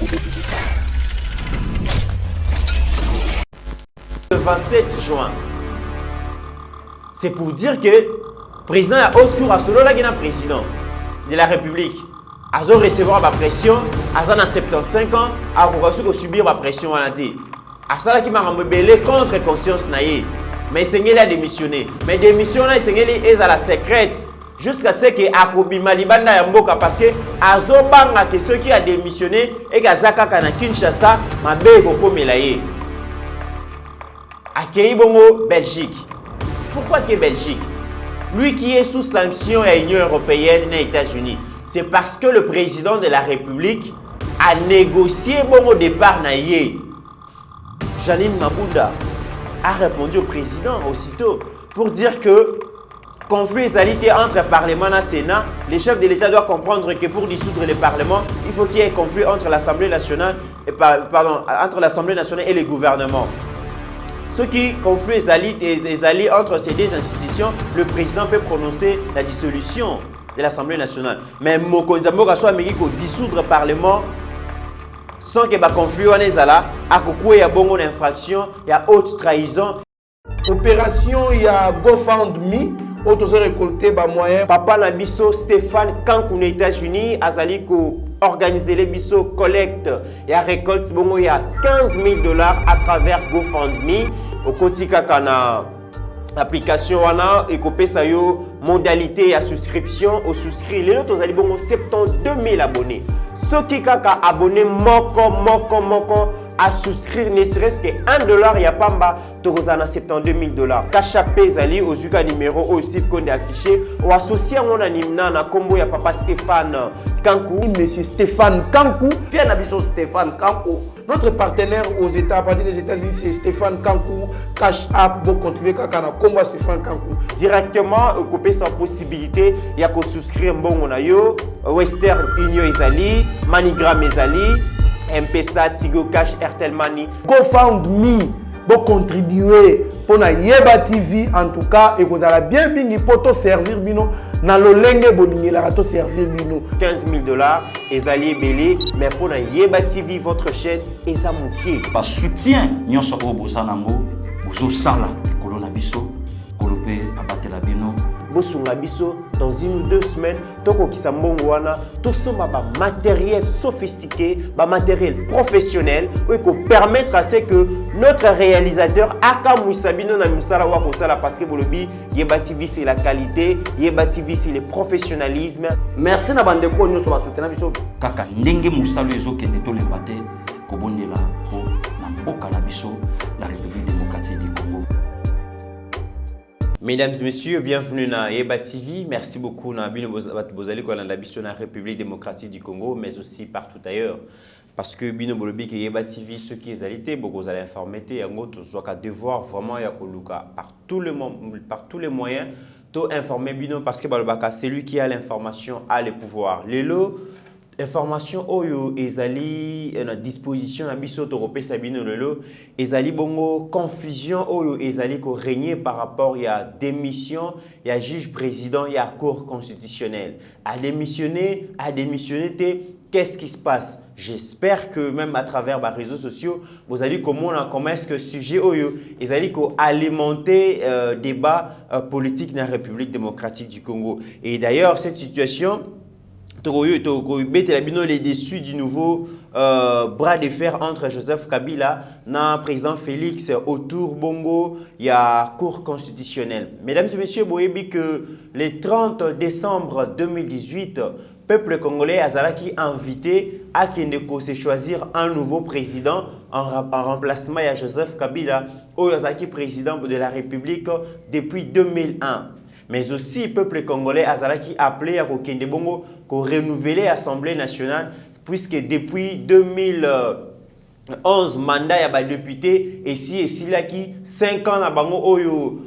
Le 27 juin, c'est pour dire que le président a haute cour à solo là président de la République. A recevoir la pression, à 75 ans, à subir la pression à l'année. À ça qui m'a rebellé contre conscience naïe. Mais il a démissionné. Mais démission là, il est à la secrète. Jusqu'à ce que Akobi Malibanda Yamboka parce que Azobanga que ceux qui a démissionné et Gazaka Kana Kinshasa m'a beko melaye. Akei Bongo Belgique. Pourquoi que Belgique? Lui qui est sous sanction à l'Union européenne et aux États-Unis. C'est parce que le président de la République a négocié bon au départ naïe. Janine Mabunda a répondu au président aussitôt pour dire que conflit égalité entre Parlement et Sénat, les chefs de l'État doivent comprendre que pour dissoudre le Parlement, il faut qu'il y ait un conflit entre l'Assemblée nationale entre l'Assemblée nationale et le gouvernement. Ce qui conflit égalité entre ces deux institutions, le président peut prononcer la dissolution de l'Assemblée nationale. Mais Mokonzi Mboka soit américain dissoudre le Parlement sans que le conflit soit là, il y a bonne infraction, il y a haute trahison. Opération, il y a GoFundMe. Autos récolté bas moyen. Papa Nabiso Stéphane Kankou aux États-Unis a organisé les biso collecte et a récolte il y a $15,000 à travers GoFundMe. Au quotidien kana application wana et copé ça yo modalité à souscription au souscrit les autres ali bongo 72 000 abonnés. Ceux qui kaka abonné moko à souscrire ne serait-ce que $1 ya pamba tozana $72 000. Kachapé zali aux yuka numéro au Steve Konde affiché ou associé mon animna na combo ya papa Stéphane Kankou. Monsieur Stéphane Kankou, fier nabiso Stéphane Kankou. Notre partenaire aux États, à partir des États-Unis, c'est Stéphane Kankou. Cash App, vous contribuez à combat Stéphane Kankou. Directement, couper sa possibilité, il y a qu'à souscrire bon Western Union Ezali, Manigram Ezali, M-Pesa, Tigo Cash, Airtel Money. GoFundMe, vous contribuer pour la Yeba TV en tout cas et vous allez bien venir pour te servir bino na lolenge bolingi la to servir bino $15,000 Ezali Belé mais pour la Yeba TV votre chaîne eza moutier. Par soutien nyonso ko bosanango bozo sala kolona biso kolope abatela bino. Bosunga biso dans 1 ou 2 semaines toko kisambongo wana tout ça ba matériel sophistiqué, ba matériel professionnel qui permettre à ce que notre réalisateur aka Moussabino na musala wa kosala parce que bolobi Yeba TV c'est la qualité, Yeba TV c'est le professionnalisme. Merci na bande ko nyoso ba soutenir biso kaka ndenge musalo ezokende to lembate kobondela po na mboka na biso la République démocratique du Congo. Mesdames et messieurs, bienvenue dans Yeba TV. Merci beaucoup na bino bozali ko na biso na République démocratique du Congo mais aussi partout ailleurs. Parce que bino bolobi que Yeba TV ce qui est alité beaucoup vous allez informer en gros soit devoir vraiment ya koluka par tous les moyens to informer bino parce que balobaka celui qui a l'information a le pouvoir. Lelo information oyo ezali na disposition na biso to repé sabino lelo ezali bongo confusion oyo ezali ko régner par rapport à démission ya juge président ya cour constitutionnelle a démissionné qu'est-ce qui se passe? J'espère que même à travers les réseaux sociaux, vous allez comment est-ce que sujet oyo, ils allez alimenter débat politique dans la République démocratique du Congo. Et d'ailleurs cette situation les déçus du nouveau bras de fer entre Joseph Kabila et le président Félix autour Bongo, il y a cour constitutionnelle. Mesdames et messieurs, vous voyez que le 30 décembre 2018, le peuple congolais a invité à se choisir un nouveau président en remplacement de Joseph Kabila, qui est président de la République depuis 2001. Mais aussi, le peuple congolais a appelé à renouveler l'Assemblée nationale, puisque depuis 2011, mandat ya député et si là qui 5 ans na bango oyo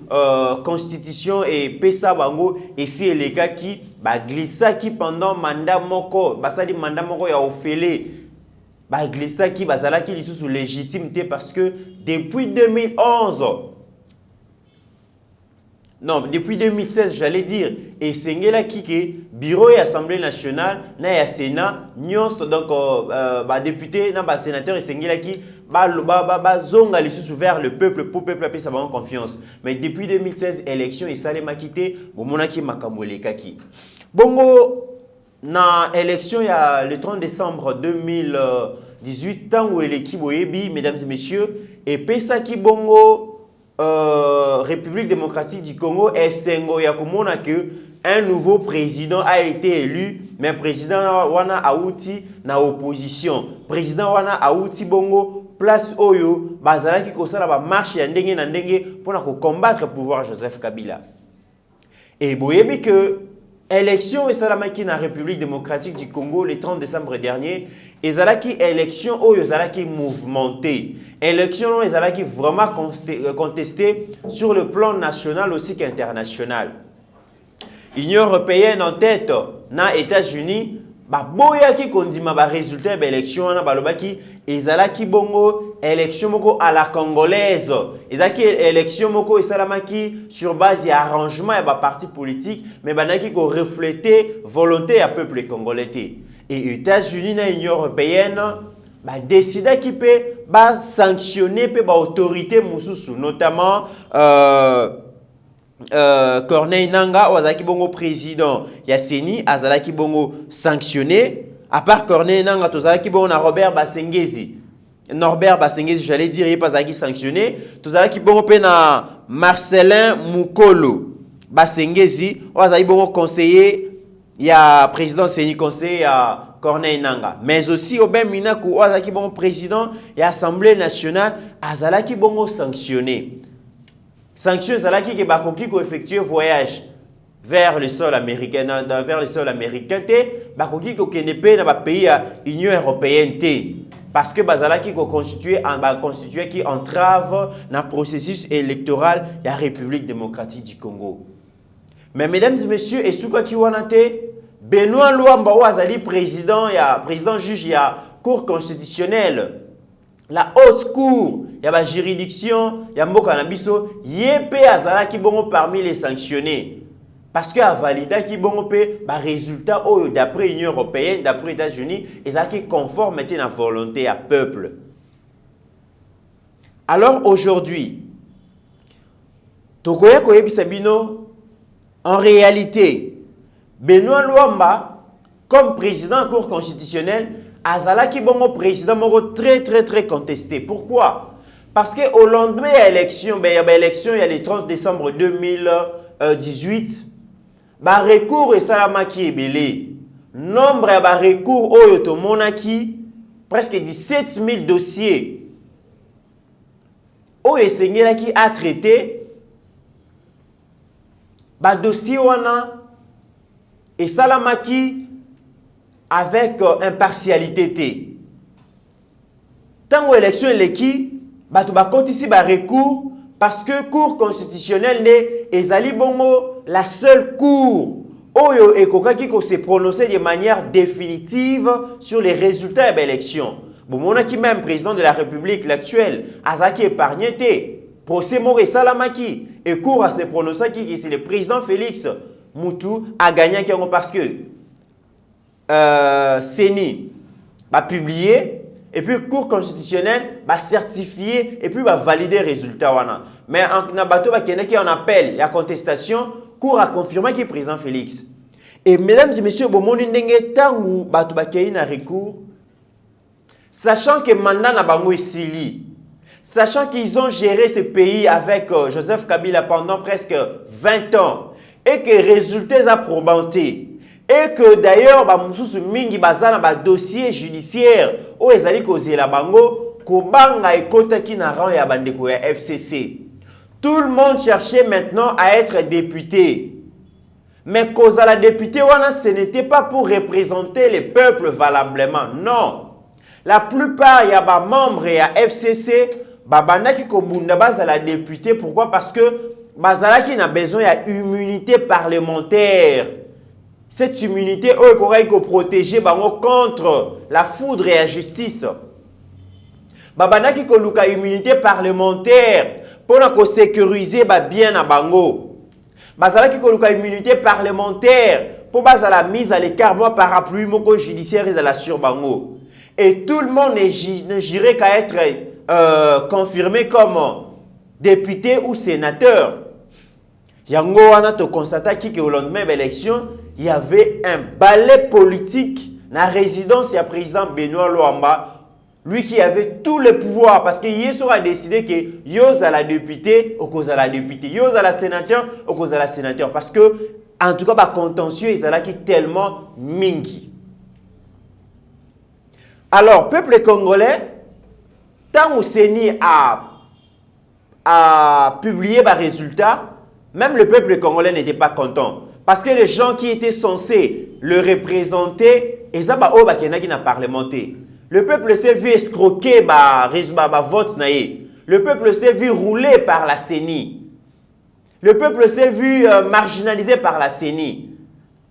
constitution et pesa bango et si les cas qui glissa qui pendant mandat moko basali mandat moko ya ofélé glissa qui basala qui sous légitimité parce que depuis 2011 Non, depuis 2016, j'allais dire, et Sengela Kike, bureau et assemblée nationale, na ya Sénat, nyos, donc, député, na sénateur et Sengela qui, zonga les sous vers le peuple, pour le peuple appeler sa confiance. Mais depuis 2016, élection et salé makité, bon, monaki makamole kaki. Bongo, na élection, il y a le 30 décembre 2018, tant où l'équipe Oyebi, mesdames et messieurs, et Pesa ki bongo, République démocratique du Congo est sengo ya komona que un nouveau président a été élu, mais président wana auti na opposition. Président wana auti bongo place oyo bazala ki kosala ba marche ya ndenge na ndenge pour na combattre le pouvoir Joseph Kabila. Et boyebi que élection et salamaki na République démocratique du Congo le 30 décembre dernier, ezalaki élection oyo ezalaki mouvementée. Élection ezalaki vraiment contestée sur le plan national aussi qu'international. Union européenne en tête, na États-Unis, boyaki kondima ba résultat de l'élection na balobaki ezalaki bongo élection moko à la congolaise. Ezalaki élection moko esalamaki sur base d'arrangement et ba parti politique, mais banaki ko refléter volonté à peuple congolais. Et États-Unis na Union européenne décida qui peut sanctionner pe autorité mususu, notamment Corneille Nangaa azalaki bongo président ya CENI azalaki bongo sanctionné. À part Corneille Nangaa tozalaki bongo na Norbert Basengezi, j'allais dire, il pas sanctionné. Tozalaki bongo pe na Marcelin Mukolo Basengezi azalaki bongo conseiller ya président CENI, conseiller ya Corneille Nangaa. Mais aussi Obin Minaku azalaki bongo président ya Assemblée nationale azalaki bongo sanctionné. Sanction zalaki ke bakoki ko effectuer voyage vers le sol américain, vers le sol américain bakoki ko kenepe na ba pays ya Union européenne parce que bazalaki ko constituer qui entrave na processus électoral ya République démocratique du Congo. Mais mesdames et messieurs, et souka ki wana te Benoît Luamba azali président juge ya Cour constitutionnelle, la haute cour, il y a la juridiction, il y a mboka na biso, yépe azala ki bongo parmi les sanctionnés. Parce que a valida ki bongo pe ba résultat d'après l'Union européenne, d'après les États-Unis, ils ont qui conforme à la volonté à peuple. Alors aujourd'hui, tokoya koyebi sabino, en réalité, Benoît Luamba, comme président de la Cour constitutionnelle, azalaki bongo président moko très contesté. Pourquoi? Parce que au lendemain de l'élection, il y a le 30 décembre 2018, recours et salamaki ebele. Nombre de recours oyo monaki presque 17 000 dossiers. Oyo esengelaki a traité dossier wana et salamaki avec impartialité. Tango élection eleki, batu bakotisi ba recours parce que Cour constitutionnelle ne ezali bongo la seule cour oyo ekokaki ko se prononcer de manière définitive sur les résultats de l'élection. Bon, monaki même président de la République l'actuel, azaki épargné te. Procès moko salamaki et Cour a se prononcer qui c'est le président Félix Moutou a gagné parce que CENI va publier et puis Cour constitutionnelle va certifier et puis va valider les résultats. Mais en bateau qui en appel, il y a contestation, Cour a confirmé qu'il est président Félix. Et mesdames et messieurs, recours, sachant que mandat na bango esili, sachant qu'ils ont géré ce pays avec Joseph Kabila pendant presque 20 ans et que les résultats sont probantés. Et que d'ailleurs, bamususu mingi bazana ba dossier judiciaire o ezali kozela bango kobanga ekota ki na rang ya bandeko ya FCC. Tout le monde cherchait maintenant à être député. Mais kozala député wana ce n'était pas pour représenter les peuples valablement. Non. La plupart ya ba membres ya FCC babandaki kobunda bazala député. Pourquoi? Parce que bazala qui n'a besoin de immunité parlementaire. Cette immunité est protéger contre la foudre et la justice. Babana qui a immunité parlementaire pour sécuriser bien à bango. bazala qui koluka immunité parlementaire pour bazala mise à l'écart moi parapluie moko judiciaire et la sur bango. Et tout le monde ne j'irait qu'à être confirmé comme député ou sénateur. Yango wana to constata que au lendemain de l'élection, il y avait un balai politique dans la résidence du président Benoît Loamba. Lui qui avait tous les pouvoirs parce que Yeso a décidé que Yoz à la députée au cause à la députée, Yoz à la sénateur au cause à la sénateur parce que en tout cas bah contentieux ils allaient tellement mingi. Alors peuple congolais tant où Seni a publié les résultats, même le peuple congolais n'était pas content parce que les gens qui étaient censés le représenter ils ont n'a parlementé. Le peuple s'est vu escroquer vote naïe. Le peuple s'est vu rouler par la CENI. Le peuple s'est vu marginalisé par la CENI.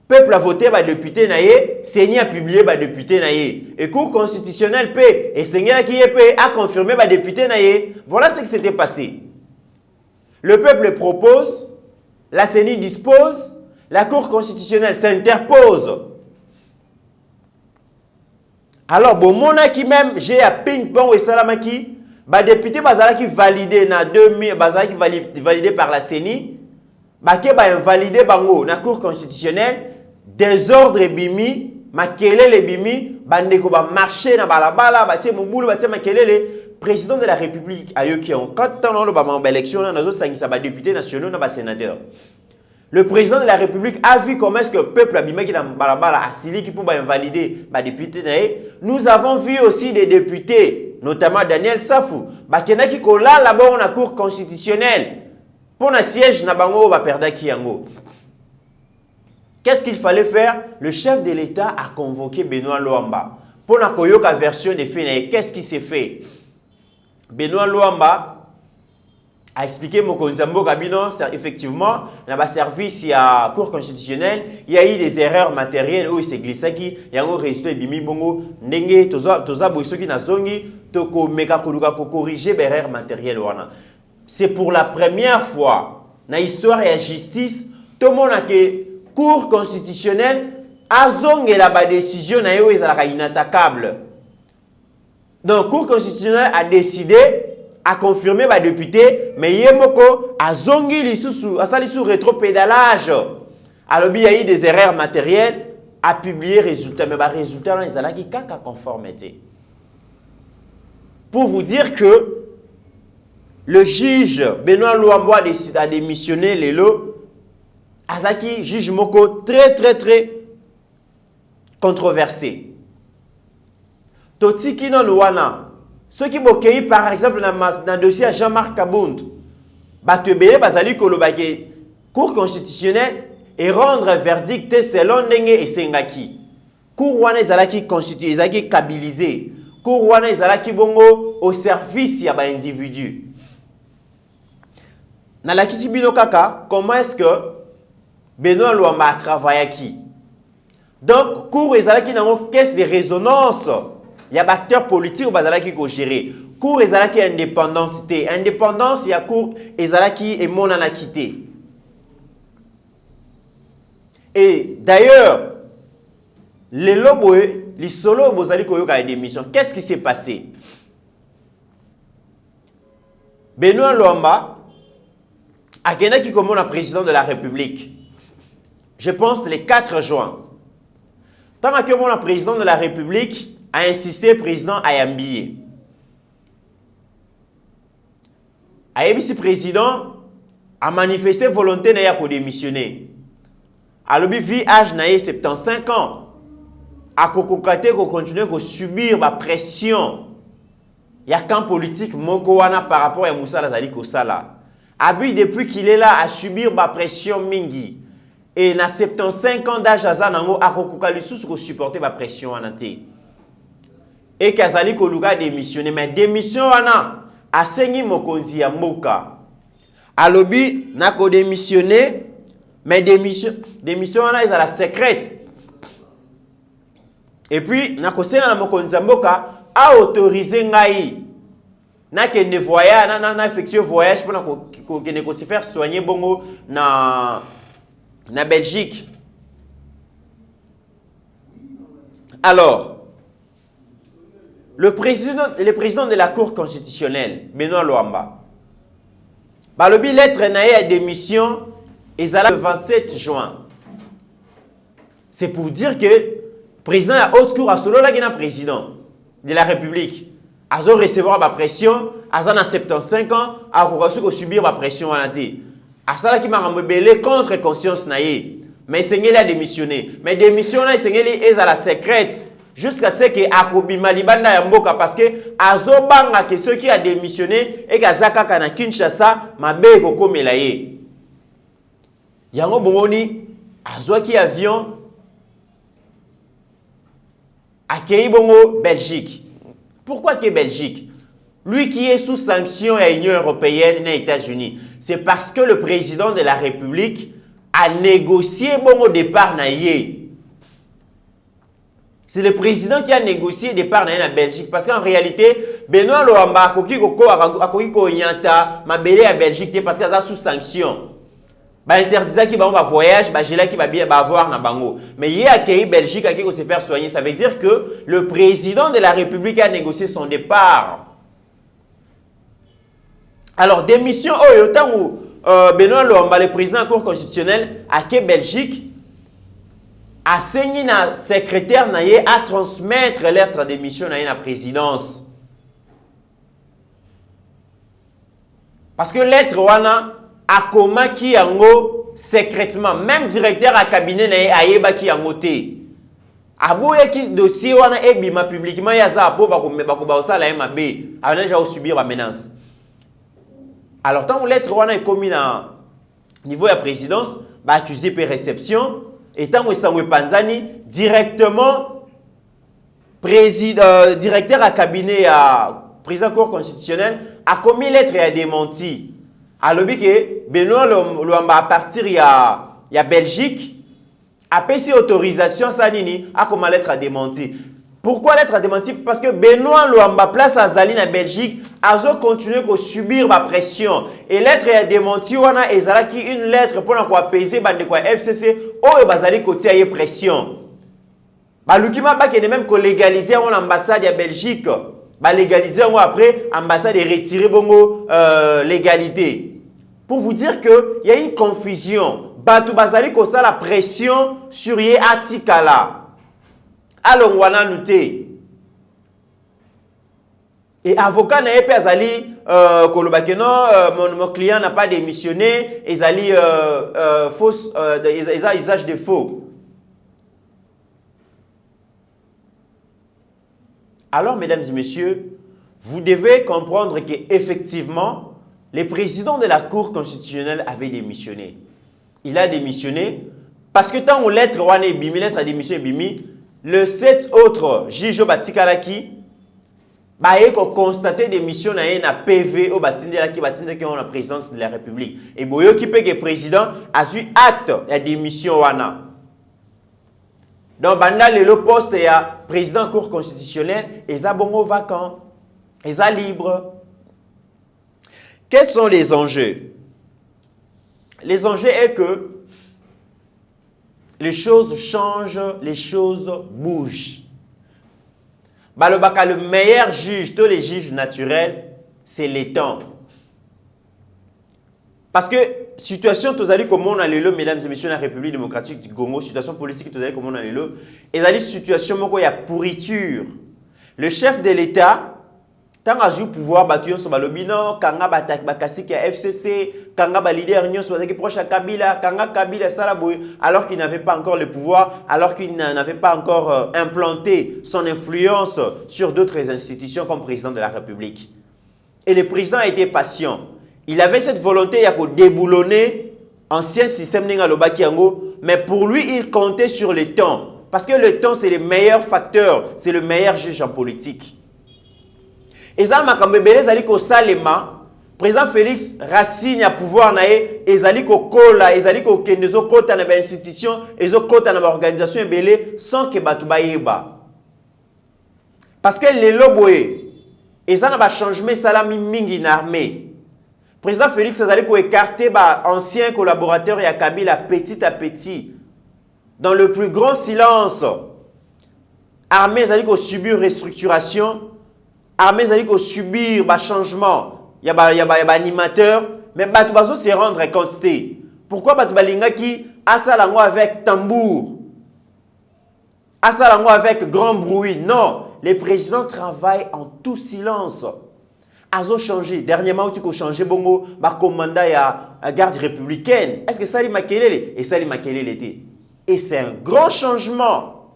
Le peuple a voté par député naïe, CENI a publié par député naïe. Et Cour constitutionnelle paix et CENI a confirmé par député naïe. Voilà ce qui s'était passé. Le peuple propose, la CENI dispose, la Cour constitutionnelle s'interpose. Alors, bon, mon qui même, j'ai un ping-pong et salamaki, bah, député bazala qui validé na 2000, bazala qui validé par la CENI, bah, qui bah, invalidé bango, na Cour constitutionnelle, désordre bimi, makele le bimi, bandeko ba marché na balabala, bah, tiens, mon boulot, bah, tiens, makele le président de la République, ayo qui ont 4 ans, bah, élection, na zo sangi, ça va député national, na ba sénateur. Le président de la République a vu comment est-ce que le peuple abîmé qui est dans Balabala a signé qui peut invalider les députés. Nous avons vu aussi des députés, notamment Daniel Safou, qui sont là là-bas dans la Cour constitutionnelle pour un siège na bango va perdre Kiango. Qu'est-ce qu'il fallait faire? Le chef de l'État a convoqué Benoît Loamba pour la koyoka version des faits. Qu'est-ce qui s'est fait? Benoît Loamba a expliqué mon Konzambo Kabino, effectivement, dans le service, il y a la Cour constitutionnelle, il y a eu des erreurs matérielles où il s'est glissé qui, il y a un résultat de Bimi Bongo, Nenge, Toza Boiso qui n'a zongi, Toko Meka Koluka pour corriger les erreurs matérielles. C'est pour la première fois dans l'histoire et la justice, tout le monde a que Cour constitutionnelle a zongi la décision inattaquable. Donc, la Cour constitutionnelle a décidé a confirmé par député, mais Yemoko a zongi a sali sous rétropédalage. Alors, il y a eu des erreurs matérielles, a publié résultat, mais les résultats, ils ont dit qu'à conformité. Pour vous dire que le juge Benoît Loamba a démissionné les lots, Azaki, juge Moko, très controversé. Totiki no Luana. Ceux qui ont accueilli par exemple dans le dossier à Jean-Marc Kabound, bazali kolobake Cour constitutionnelle et rendre verdict selon Ndenge et Sengaki. Cour wana ezalaki constitué, ezalaki kabilisé. Cour wana ezalaki bongo au service ya ba individu. Na la kisibino kaka, comment est-ce que Benoît Loamba a travaillé qui? Donc cour ezalaki nango caisse de résonance. Il y a des acteurs politiques qui sont gérés. Cour est indépendance. Indépendance, il y a cour est mon anakité. Et d'ailleurs, les lobos, les solos, vous allez avoir des missions. Qu'est-ce qui s'est passé? Benoît Loamba a gagné qui comme président de la République. Je pense le 4 juin. Tant que mon président de la République a insisté président Ayambiye. Ayambiye président a manifesté volonté de démissionner. Alors il vit âge na 75 ans. A kokokate ko continuer à subir la pression. Il y a qu'un politique mongoana par rapport à Moussa Lazali Kosala. Abi depuis qu'il est là à subir la pression mingi. Et na 75 ans d'âge azanango a kokokali sous ko supporter la pression anate. Et Kazali Koluka démissionné. Mais démission wana a sengi mokonzi ya mboka. Alobi na ko démissionné. Mais démission wana est à la secrète. Et puis na ko senga na mokonzi ya mboka a autorisé ngai. Na kende voyage na effectuer voyage pour na ko se faire soigner bongo na na Belgique. Alors, le président de la Cour constitutionnelle, Benoît Luamba, balobi lettre naïe à démission ezala le 27 juin. C'est pour dire que le président a haute cour à solo la président de la République. A recevoir la pression, a 75 ans, a subir la pression à la tête. A ça qui m'a rebellé contre conscience naïe. Mais il a démissionné. Mais démission là, il est à la secrète. Jusqu'à ce que Akobima Libanda Yamboka parce que Azobanga que ceux qui a démissionné et Kazaka kana Kinshasa mabe koko melaye. Yango bongoni Azo qui avion accueilli bongo Belgique. Pourquoi que Belgique? Lui qui est sous sanction à l'Union européenne et aux États-Unis, c'est parce que le président de la République a négocié bongo départ naïe. C'est le président qui a négocié le départ en Belgique. Parce qu'en réalité, Benoît Luamba a koki ko yanta mabele à Belgique parce qu'il a sous sanction. Ba interdisait qui va voyage, ba gela qui va bien avoir na bango. Mais il a accueilli Belgique à qui se faire soigner. Ça veut dire que le président de la République a négocié son départ. Alors démission au temps où Benoît Luamba, le président de la Cour constitutionnelle, a accueilli Belgique. A saigné na secrétaire naïe à transmettre lettre de démission naïe na présidence. Parce que lettre wana a koma ki yango secrètement même directeur à cabinet naïe ayeba ki yango te. Aboye ki dossier wana ebima publiquement yaza po ba osala mabe a déjà subir la menace. Alors tant lettre wana est commis na niveau de la présidence, ba accusé par réception. Et tant que Panzani, directement, directeur à cabinet à président Cour constitutionnelle, a commis lettre et a démenti. A l'objet que Benoît Luamba à partir il y a Belgique, a payé autorisation sanini a comme lettre à démenti. Pourquoi lettre à démenti? Parce que Benoît Luamba place à Zali en Belgique, a continué à subir ma pression. Et lettre à démenti, on a une lettre pour apaiser le FCC, ou bazali côté à pression. Balukima ba qui est même légaliser en ambassade à Belgique. Ba légaliser après ambassade et retirer bongo légalité. Pour vous dire que il y a une confusion. Batu bazali ko ça la pression sur yé atikala. Alors, on a noté. Et avocat n'a pas azali mon client n'a pas démissionné, ezali fausse usage de faux. Alors, mesdames et messieurs, vous devez comprendre qu'effectivement, le président de la Cour constitutionnelle avait démissionné. Il a démissionné parce que tant on lettre wane bimi lettre à démission bimi. Le 7 autres juges Batikalaki ont constaté des missions na PV au Batindelaki qui ont la présidence de la République. Et Boyo qui peut que le président a eu acte de démission wana. Donc banda le poste ya président Cour constitutionnelle et za bongo vacant, et za libre. Quels sont les enjeux? Les enjeux est que les choses changent, les choses bougent. Le meilleur juge, tous les juges naturels, c'est les temps. Parce que situation tozali comme on a le mesdames et messieurs de la République démocratique du Congo, situation politique tozali comme on a le, et dans situation moko ya pourriture. Le chef de l'État tant à jouer pouvoir battu sur balobino, kanga batak bakasi ki FCC, kanga ba leader nyon soit qui proche à Kabila, kanga Kabila Salaboy, alors qu'il n'avait pas encore le pouvoir, alors qu'il n'avait pas encore implanté son influence sur d'autres institutions comme président de la République. Et le président a été patient. Il avait cette volonté de déboulonner ancien système n'engaloba kiango, mais pour lui il comptait sur le temps, parce que le temps c'est le meilleur facteur, c'est le meilleur juge en politique. Et ça, président Félix Racine a pouvoir naé ezali ko kola ezali ko kendezo kota na ba institution ezo kota na ba organisation belé sans que batu bayeba. Parce que les loboé ezana ba changement salami mingi na armée. Président Félix a écarté ancien collaborateur et Kabila petit à petit. Dans le plus grand silence. Armée a subir restructuration. Armée a subir changement. Il y a animateur. Mais tu vas se rendre compte. Pourquoi tu vas qui asalango avec tambour? Asalango avec grand bruit? Non. Les présidents travaillent en tout silence. Ils ont changé. Dernièrement, tu as changé bongo, commandant à garde républicaine. Est-ce que ça lui maquillé? Et ça lui maquillé l'été. Et c'est un grand changement.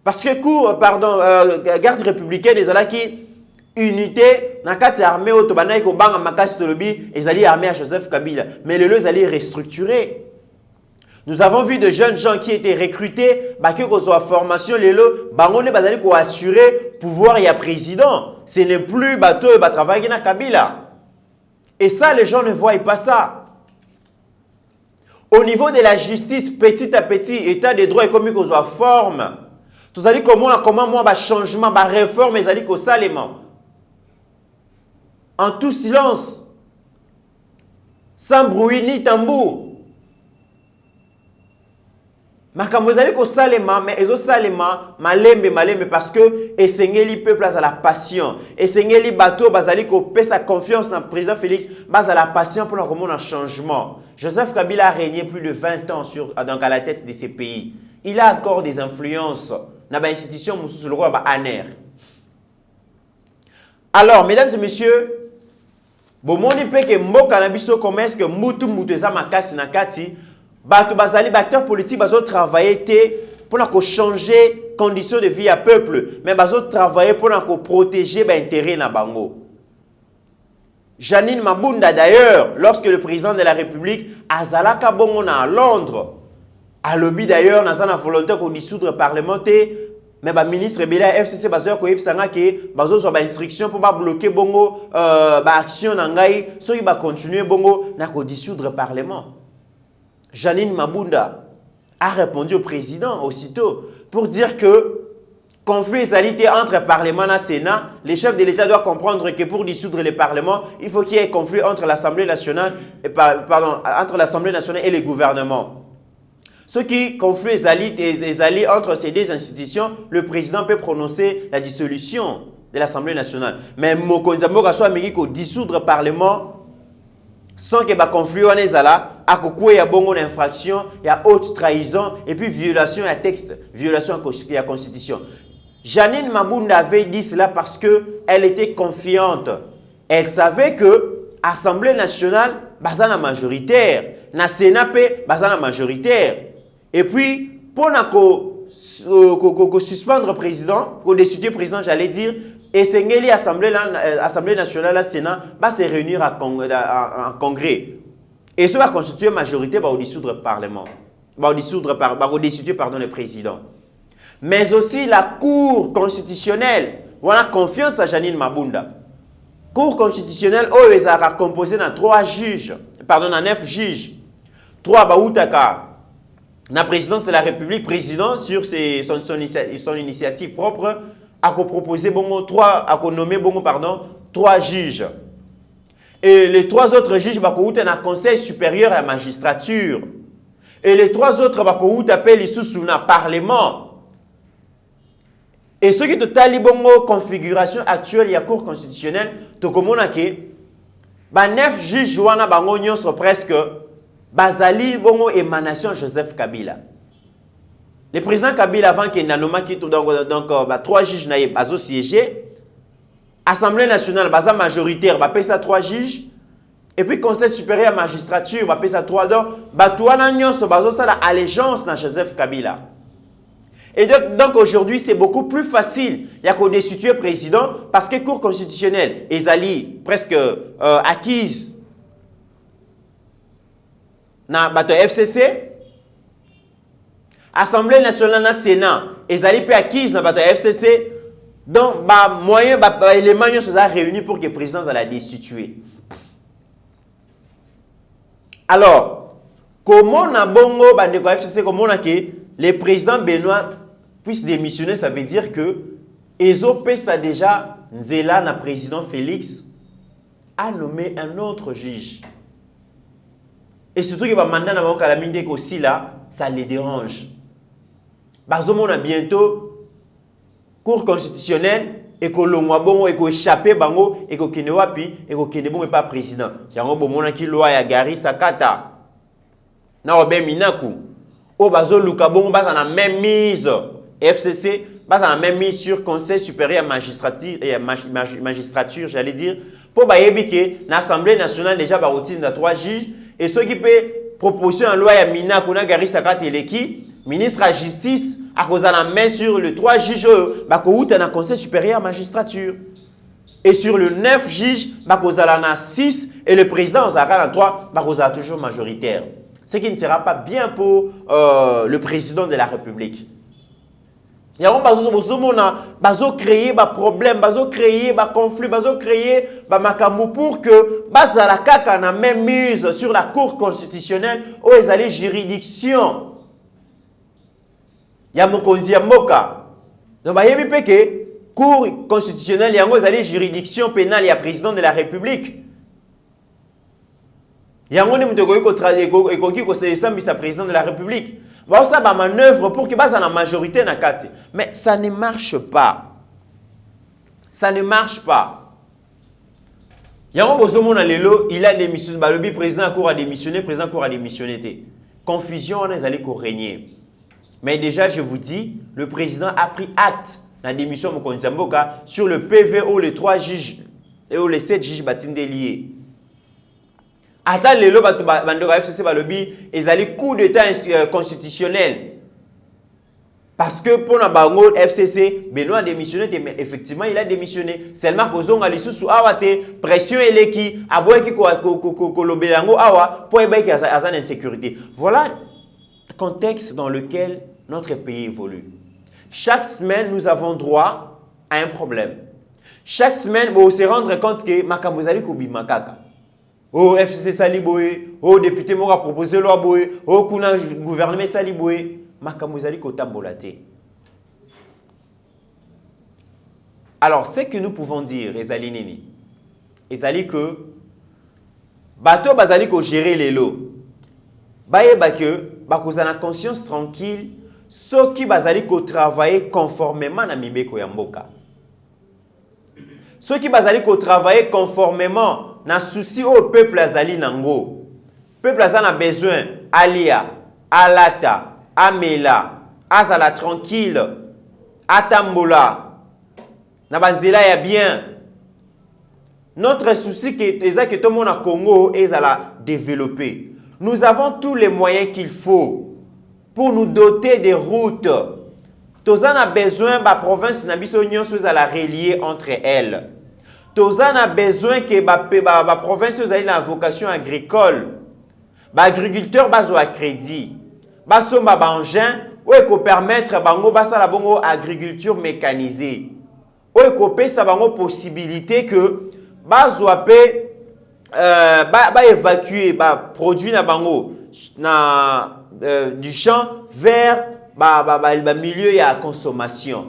Parce que garde républicaine, les ala qui unité, dans quatre armées autobanaï ko banga makasi tolobi, ils allaient armée à Joseph Kabila. Mais le lieu allaient restructurer. Nous avons vu de jeunes gens qui étaient recrutés, qui ont soit formation, les lots, on est pour assurer pouvoir et président. Ce n'est plus bateau et travail dans Kabila. Et ça, les gens ne voient pas ça. Au niveau de la justice, petit à petit, état des droits économiques qu'on soit forme. Tout ça dit comment moi changement, réforme, ils allaient qu'au salement. En tout silence, sans bruit ni tambour. Makambo ezali ko salema mais ezo salema malembe parce que esengeli peuple à la passion esengeli bateau bazali ko pesa confiance dans le président Félix base à la passion pour comment un changement. Joseph Kabila a régné plus de 20 ans donc à la tête de ces pays. Il a encore des influences dans les institutions mususu le roi aner. Alors mesdames et messieurs, bomoni pe ke mboka na biso comment est-ce que mutu eza makasi na kati bato bazali acteurs politiques bazo travailler pour changer les conditions de vie à peuple mais bazo travailler pour protéger les intérêts na bango. Janine Mabunda d'ailleurs lorsque le président de la République azalaka bongo na Londres a lobby d'ailleurs na zana volonté ko dissoudre parlementaire mais ba ministre Bela FCC bazo ko yebisanga ke bazo so ba instruction pour bloquer bongo action na ngai so ba continuer bongo na ko dissoudre parlement. Janine Mabunda a répondu au président aussitôt pour dire que conflit égalité entre le Parlement et le Sénat, les chefs de l'État doivent comprendre que pour dissoudre le Parlement, il faut qu'il y ait conflit entre l'Assemblée nationale et le gouvernement. Ce qui conflit égalité entre ces deux institutions, le président peut prononcer la dissolution de l'Assemblée nationale. Mais Mokonzamboka soit dissoudre le Parlement sans que le conflit soit là. Il y a bongo d'infraction, il y a haute trahison et puis violation à texte, violation à la Constitution. Janine Mabunda avait dit cela parce qu'elle était confiante. Elle savait que l'Assemblée nationale est majoritaire, le Sénat est majoritaire. Et puis, pour suspendre le président, pour destituer le président, j'allais dire, et c'est l'Assemblée nationale, le Sénat, va se réunir en congrès. Et ça va constituer majorité pour dissoudre le Parlement, pour destituer le président. Mais aussi la Cour constitutionnelle. On a confiance à Janine Mabunda. Cour constitutionnelle, elle est composée de 9 juges. 3 baoutaka. La présidence de la République, président sur son initiative propre, a proposé 3 juges. Et les 3 autres juges ont un conseil supérieur à la magistrature. Et les 3 autres appellent sous le Parlement. Et ce qui est la configuration actuelle de la Cour constitutionnelle, c'est que 9 juges sont presque basali bongo émanation Joseph Kabila. Le président Kabila avant qu'il n'ait donc 3 juges n'ont siégé. Assemblée nationale, basa majoritaire, va payer ça 3 juges. Et puis Conseil supérieur à la magistrature, va payer ça 3 donc. Batouana nyonso bazo ça allégeance dans Joseph Kabila. Et donc aujourd'hui, c'est beaucoup plus facile. Il y a qu'au destituer président parce que Cour constitutionnelle est allée presque acquise dans le FCC. Assemblée nationale, dans le Sénat, est allée acquise dans le FCC. Donc, moyen, éléments sont réunis pour que le président la destituer. Alors, comment on a bongo FCC, comment on a que le président Benoît puisse démissionner, ça veut dire que Ezopé ça déjà Nzela na président Félix a nommé un autre juge. Et surtout que le mandat n'a pas aussi là, ça les dérange. Bazomona bientôt, Cour constitutionnelle, et que l'on a bon, et que échappé bango, et que kenewapi, et que kenebon n'est pas président. Yango bomona ki loi ya gari sakata. Na obe minaku. O bazo luka bon bas na même mise FCC, bas na même mise sur Conseil supérieur magistrature, j'allais dire, pour bayebi que l'Assemblée nationale déjà ba routine de 3 juges et ceux qui peut proposition en loi ya minaku na gari sakata eleki, ministre de la justice à cause de la main sur le 3 juges ba ko uta na Conseil supérieur magistrature. Et sur le 9 juges, ba ko na 6 et le président Ozara na 3 ba ko toujours majoritaire. Ce qui ne sera pas bien pour le président de la République. Il y a un créer des problèmes, créer des conflits, créer des makambo pour que la kaka na même mise sur la Cour constitutionnelle où ils allaient juridiction. Il y a mon konzi ya mboka. Donc il y a une Cour constitutionnelle, il y a une juridiction pénale, il y a président de la République. Il y a un président de la République. Bah, ça va manœuvre pour que la majorité na kati. Mais ça ne marche pas. Ça ne marche pas. Il y a un il a démissionné. Le président a cours à démissionner, président a cours à démissionner. Confusion, on est allé régner. Mais déjà, je vous dis, le président a pris acte de la démission de Mboka sur le PV où les 3 juges et où les 7 juges battent liés. Attends, les lois de FCC balobi, ils allaient coup d'état constitutionnel. Parce que pour la bango FCC, Benoît a démissionné, mais effectivement il a démissionné. Seulement Kozong a lissu sous awate, pression eleki, aboye ki kolobelango awa, pour ébaki azan insécurité. Voilà le contexte dans lequel notre pays évolue. Chaque semaine, nous avons droit à un problème. Chaque semaine, on se rendre compte que Makambozali Kobi Makaka. Oh, FCC Saliboé, oh, député m'a proposé loi boé, oh, kuna gouvernement Saliboé, Makambozali Kotambolate. Alors, ce que nous pouvons dire, Ezali Nini, Ezali que, bateau bazali ko gérer les lots. Baye bake, bakozana conscience tranquille, ceux qui bazali ko travailler conformément na mibeko ya mboka. Ceux qui bazali ko travailler conformément na souci au peuple azali nango. Peuple azali a besoin alia, alata, amela, azala tranquille, atambola, na banzela ya bien. Notre souci que tout le monde a Congo est à la développer. Nous avons tous les moyens qu'il faut pour nous doter des routes. Tozan a besoin de la province nabiso nyonso à la relier entre elles. Tozan a besoin que la province ait une vocation agricole. L'agriculteur bazo à crédit. Baso ba engin ou ko permettre bango basa la bongo agriculture mécanisée. Ou ko pe sa bango possibilité que bazo pe évacuer produit na bango na du champ vers milieu ya consommation.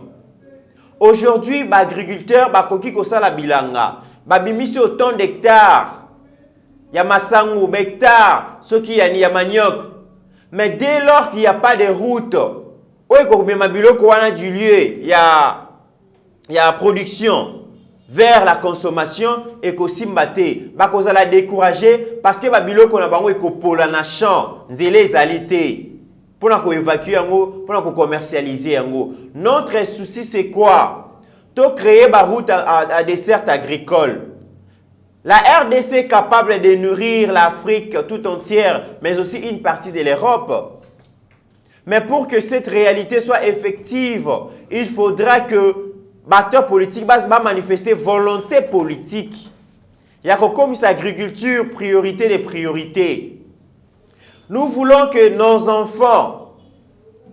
Aujourd'hui, l'agriculteur koki kosala bilanga, bimisi autant d'hectares. Ya masangu, hectares, ceux qui y a manioc. Mais dès lors qu'il n'y a pas de route, du lieu, il y a production vers la consommation et qu'aussi mbate. Bakozala décourager parce que babiloko na bango ekopola na champ, nzele ezalité. Pour nous évacuer, pour nous commercialiser. Notre souci, c'est quoi? De créer une route à dessert agricole. La RDC est capable de nourrir l'Afrique tout entière, mais aussi une partie de l'Europe. Mais pour que cette réalité soit effective, il faudra que l'acteur politique va manifester volonté politique. Il y a comme cette agriculture, priorité des priorités. Nous voulons que nos enfants,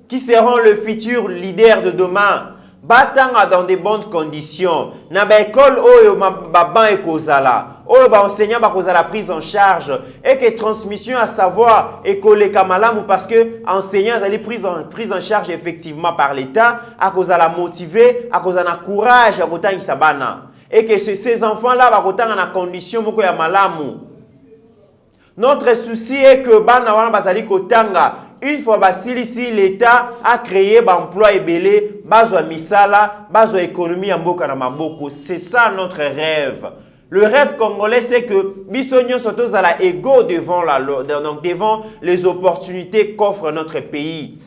qui seront le futur leader de demain, battent dans de bonnes conditions. Na ba école oyo baban et kozala, oyo ba enseignant ba kozala prise en charge et que transmission à savoir et que kamalamu parce que enseignants allaient prise en charge effectivement par l'État, à kozala motivé, à kozala courage à kotangisa bana. et que ces enfants-là vont être en condition moko ya malamu. Notre souci est que bana wana bazali kotanga une fois basilisi l'État a créé emploi ebele, bazwa misala, bazwa économie ya mboka na maboko. C'est ça notre rêve. Le rêve congolais, c'est que bisogno soto zala égaux devant devant les opportunités qu'offre notre pays.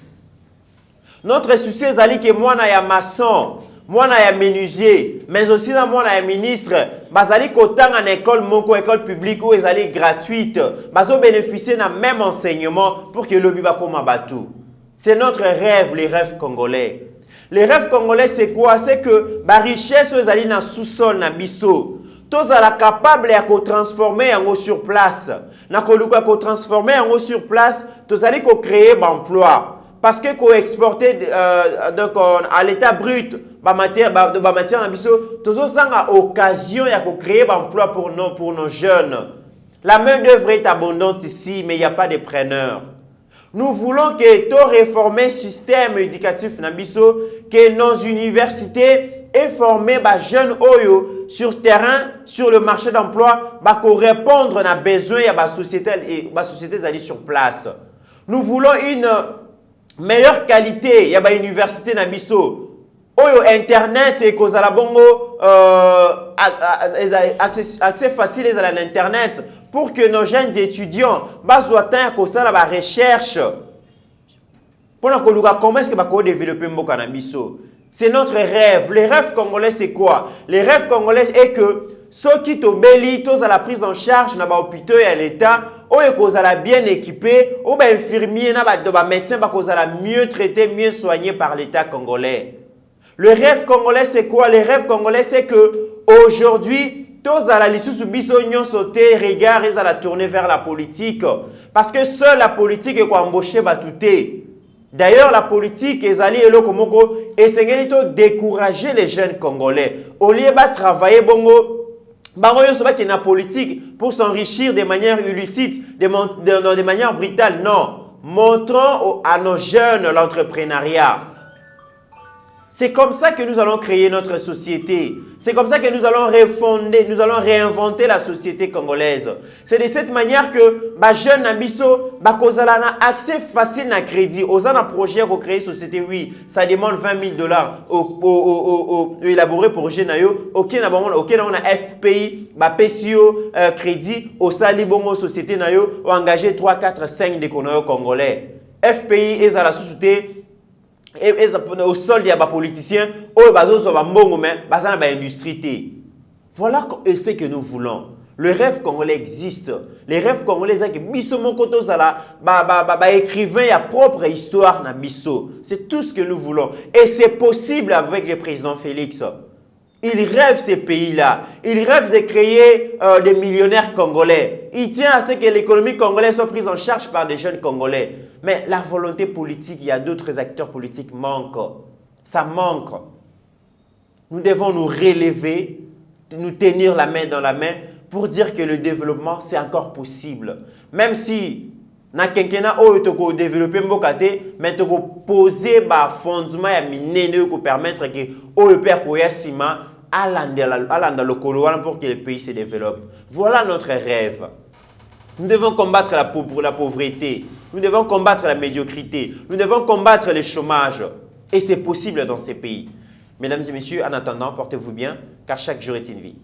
Notre souci est que moi na ya maçon, moi na ya menuisier, mais aussi na moi na ya ministre, bazali kotanga na école moko, école publique ou ezali gratuite, bazo bénéficier na même enseignement pour que le biba koma batou. C'est notre rêve, les rêves congolais. Les rêves congolais c'est quoi? C'est que ba richesse ezali na sous-sol na biso. Tous à la capable à transformer en sur place. Na koluka ko transformer en sur place, tous allez ko créer emploi. Parce que ko exporter donc à l'état brut ba matière na biso, tous a occasion ya ko créer emploi pour nos jeunes. La main d'œuvre est abondante ici, mais il n'y a pas de preneurs. Nous voulons que tout réformer le système éducatif na biso, que nos universités aient formé ba jeunes oyo sur terrain, sur le marché d'emploi, pour répondre à besoin de la société aller sur place. Nous voulons une meilleure qualité de l'université Nabiso. Internet et cause à la bongo accès facile à l'internet pour que nos jeunes étudiants soient à la recherche. Pour comment est-ce que va développer Mboka Nabiso? C'est notre rêve. Les rêves congolais, c'est quoi? Les rêves congolais est que ceux qui t'obéissent, tous à la prise en charge dans l'hôpital et à l'État, ou bien équipés, ou bien infirmiers, médecins, mieux traités, mieux soignés par l'État congolais. Le rêve congolais, c'est quoi? Les rêves congolais, c'est que aujourd'hui, tous à la liste sous bisognon sauter, regard et à la tourner vers la politique. Parce que seule la politique est quoi embaucher batouté. D'ailleurs, la politique est allée et c'est décourager les jeunes Congolais. Au lieu de travailler, la politique pour s'enrichir de manière illicite, de manière brutale. Non. Montrons à nos jeunes l'entrepreneuriat. C'est comme ça que nous allons créer notre société. C'est comme ça que nous allons refonder, nous allons réinventer la société congolaise. C'est de cette manière que les jeunes Nabiso ont accès facile à crédit. Aux un projet pour créer une société, oui, ça demande $20,000 élaboré pour jeunes. Ok, on a FPI, PCO, crédit, au salibongo société, on a engagé 3, 4, 5 des Congolais. FPI est à la société. Et au sol, il y a des politiciens, voilà ce que nous voulons. Le rêve congolais existe. Les rêves congolais, c'est que biso mokoto zala, écrivain ya propre histoire na biso. C'est tout ce que nous voulons. Et c'est possible avec le président Félix. Il rêve ces pays-là. Il rêve de créer des millionnaires congolais. Il tient à ce que l'économie congolaise soit prise en charge par des jeunes congolais. Mais la volonté politique, il y a d'autres acteurs politiques manquent. Ça manque. Nous devons nous relever, nous tenir la main dans la main pour dire que le développement, c'est encore possible. Même si na quinquennat o développer mbokate, mais to poser ba fondement ya minene ko permettre que o père ko yasima alanda lokolo pour que le pays se développe. Voilà notre rêve. Nous devons combattre la pauvreté. Nous devons combattre la médiocrité. Nous devons combattre le chômage. Et c'est possible dans ces pays. Mesdames et messieurs, en attendant, portez-vous bien, car chaque jour est une vie.